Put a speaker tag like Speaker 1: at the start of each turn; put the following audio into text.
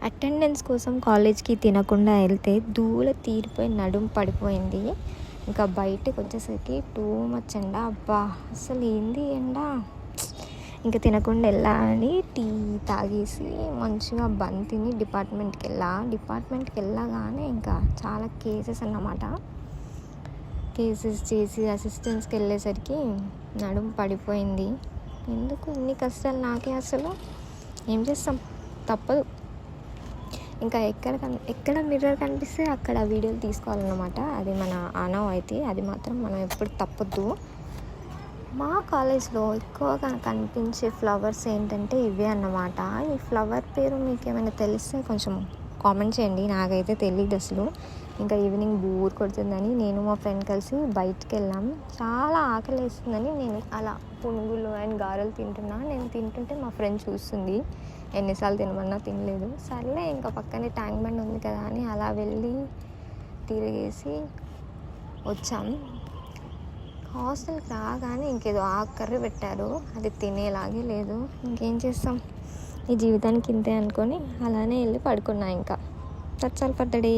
Speaker 1: Attendance కోసం కాలేజ్కి తినకుండా వెళ్తే ధూళ తీరిపోయి నడుము పడిపోయింది. ఇంకా బయటకు వచ్చేసరికి టూ మచ్ ఎండ. అబ్బా అసలు ఏంది ఎండ. ఇంకా తినకుండా వెళ్ళాలని టీ తాగేసి మంచిగా బన్ తిని డిపార్ట్మెంట్కి వెళ్ళగానే ఇంకా చాలా కేసెస్ అన్నమాట. కేసెస్ చేసి అసిస్టెంట్స్కి వెళ్ళేసరికి నడుము పడిపోయింది. ఎందుకు ఇన్ని కష్టాలు నాకే, అసలు ఏం చేస్తాం, తప్పదు. ఇంకా ఎక్కడ మిర్రర్ కనిపిస్తే అక్కడ వీడియోలు తీసుకోవాలన్నమాట. అది మన ఆనవాయితీ, అది మాత్రం మనం ఎప్పుడు తప్పొద్దు. మా కాలేజ్లో ఎక్కువగా కనిపించే ఫ్లవర్స్ ఏంటంటే ఇవే అన్నమాట. ఈ ఫ్లవర్ పేరు మీకు ఏమైనా తెలిస్తే కొంచెం కామెంట్ చేయండి, నాకైతే తెలియదు అసలు. ఇంకా ఈవినింగ్ బోర్ కొడుతుందని నేను మా ఫ్రెండ్ కలిసి బయటికి వెళ్ళాం. చాలా ఆకలి వేస్తుందని నేను అలా పునుగులు అండ్ గారెలు నేను తింటుంటే మా ఫ్రెండ్ చూస్తుంది. ఎన్నిసార్లు తినమన్నా తినలేదు. సర్లే ఇంకా పక్కనే ట్యాంక్ బండ్ ఉంది కదా అని అలా వెళ్ళి తిరిగేసి వచ్చాం. హాస్టల్కి రాగానే ఇంకేదో కర్రీ పెట్టారు, అది తినేలాగే లేదు. ఇంకేం చేస్తాం, ఈ జీవితానికి ఇంతే అనుకొని అలానే వెళ్ళి పడుకున్నా. ఇంకా that's all for the day.